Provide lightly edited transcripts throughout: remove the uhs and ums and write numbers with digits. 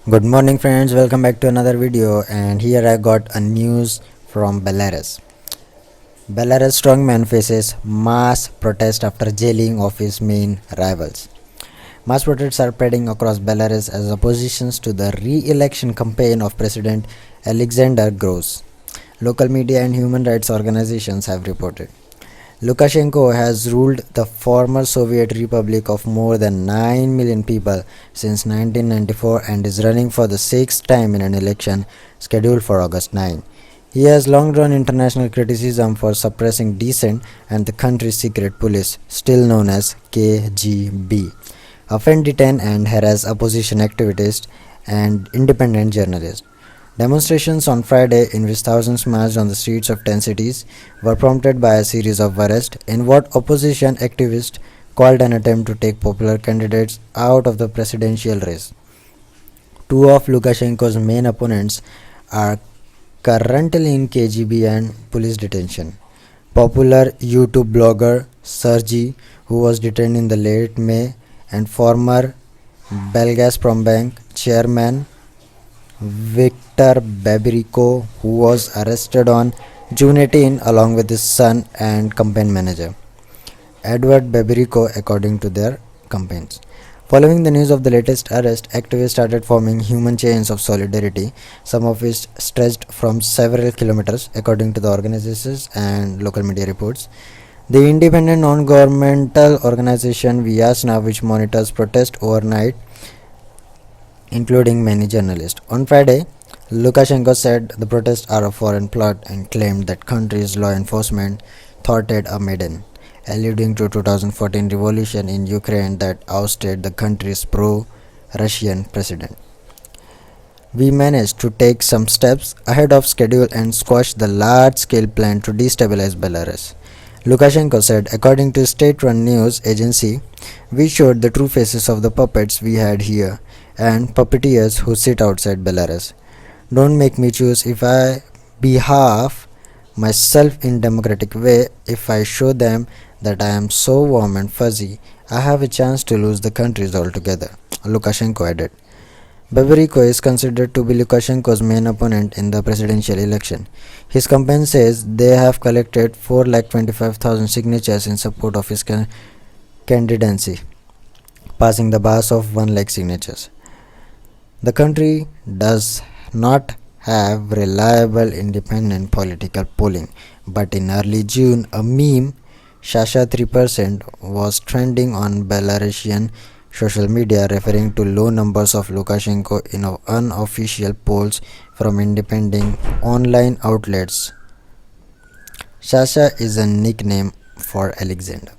Good morning, friends. Welcome back to another video. And here I got a news from Belarus. Belarus strongman faces mass protest after jailing of his main rivals. Mass protests are spreading across Belarus as oppositions to the re-election campaign of President Alexander grows. Local media and human rights organizations have reported. Lukashenko has ruled the former Soviet Republic of more than 9 million people since 1994 and is running for the sixth time in an election scheduled for August 9. He has long drawn international criticism for suppressing dissent and the country's secret police, still known as KGB, often detain and harass opposition activists and independent journalists. Demonstrations on Friday, in which thousands marched on the streets of 10 cities, were prompted by a series of arrests in what opposition activists called an attempt to take popular candidates out of the presidential race. Two of Lukashenko's main opponents are currently in KGB and police detention. Popular YouTube blogger Sergey, who was detained in the late May, and former Belgazprom Bank chairman Viktor Babariko, who was arrested on June 18 along with his son and campaign manager, Edward Babariko, according to their campaigns. Following the news of the latest arrest, activists started forming human chains of solidarity, some of which stretched from several kilometers, according to the organizations and local media reports. The independent non-governmental organization Vyazna, which monitors protests overnight, including many journalists. On Friday, Lukashenko said the protests are a foreign plot and claimed that country's law enforcement thwarted a Maidan, alluding to 2014 revolution in Ukraine that ousted the country's pro-Russian president. We managed to take some steps ahead of schedule and squash the large-scale plan to destabilize Belarus. Lukashenko said, according to state-run news agency, we showed the true faces of the puppets we had here and puppeteers who sit outside Belarus. Don't make me choose if I behave myself in democratic way. If I show them that I am so warm and fuzzy, I have a chance to lose the countries altogether, Lukashenko added. Babariko is considered to be Lukashenko's main opponent in the presidential election. His campaign says they have collected 4,25,000 signatures in support of his candidacy, passing the bar of 1 lakh signatures. The country does not have reliable independent political polling, but in early June, a meme, Shasha 3%, was trending on Belarusian social media, referring to low numbers of Lukashenko in unofficial polls from independent online outlets. Shasha is a nickname for Alexander.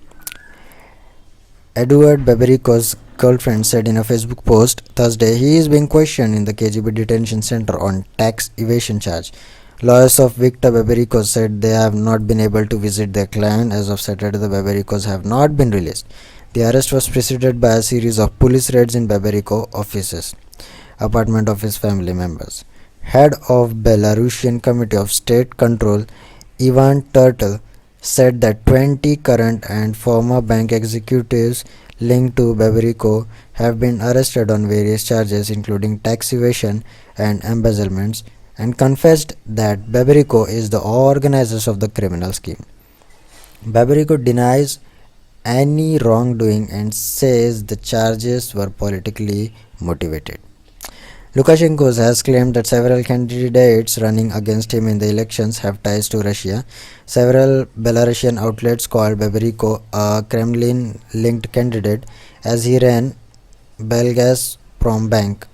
Edward Babariko's girlfriend said in a Facebook post Thursday he is being questioned in the KGB detention center on tax evasion charge. Lawyers of Viktor Babariko said they have not been able to visit their client. As of Saturday, the Babarikos have not been released. The arrest was preceded by a series of police raids in Babariko offices, apartment of his family members. Head of Belarusian Committee of State Control, Ivan Turtle, said that 20 current and former bank executives linked to Babariko have been arrested on various charges including tax evasion and embezzlements, and confessed that Babariko is the organizer of the criminal scheme. Babariko denies any wrongdoing and says the charges were politically motivated. Lukashenko has claimed that several candidates running against him in the elections have ties to Russia. Several Belarusian outlets called Babariko a Kremlin-linked candidate as he ran Belgazprom Bank,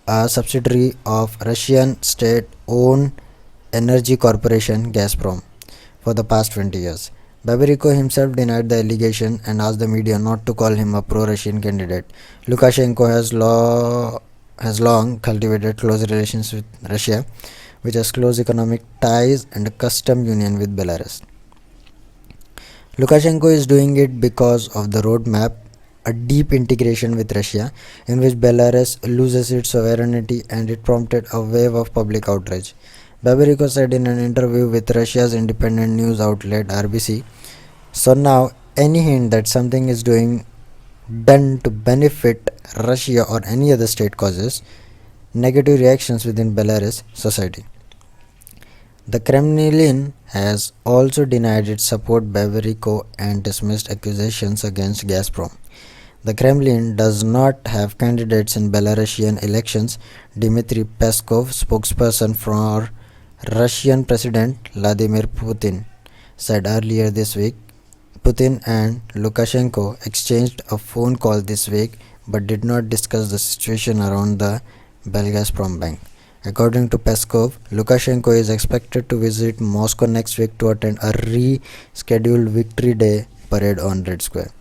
a subsidiary of Russian state-owned energy corporation Gazprom, for the past 20 years. Babariko himself denied the allegation and asked the media not to call him a pro-Russian candidate. Lukashenko has long cultivated close relations with Russia, which has close economic ties and a custom union with Belarus. Lukashenko is doing it because of the roadmap, a deep integration with Russia, in which Belarus loses its sovereignty, and it prompted a wave of public outrage. Babariko said in an interview with Russia's independent news outlet RBC, so now any hint that something is done to benefit Russia or any other state causes negative reactions within Belarus society. The Kremlin has also denied its support Beverico and dismissed accusations against Gazprom. The Kremlin does not have candidates in Belarusian elections, Dmitry Peskov, spokesperson for Russian President Vladimir Putin, said earlier this week. Putin and Lukashenko exchanged a phone call this week but did not discuss the situation around the Belgazprom bank. According to Peskov, Lukashenko is expected to visit Moscow next week to attend a rescheduled Victory Day parade on Red Square.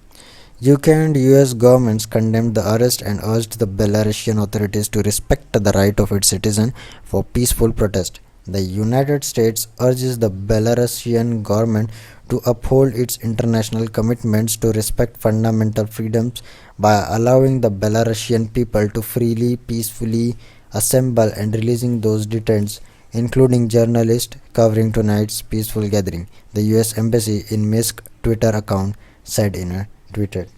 UK and US governments condemned the arrest and urged the Belarusian authorities to respect the right of its citizens for peaceful protest. The United States urges the Belarusian government to uphold its international commitments to respect fundamental freedoms by allowing the Belarusian people to freely, peacefully assemble and releasing those detained, including journalists covering tonight's peaceful gathering, the US Embassy in Minsk Twitter account said in a tweeted.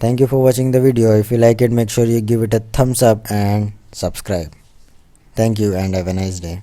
Thank you for watching the video. If you like it, make sure you give it a thumbs up and subscribe. Thank you and have a nice day.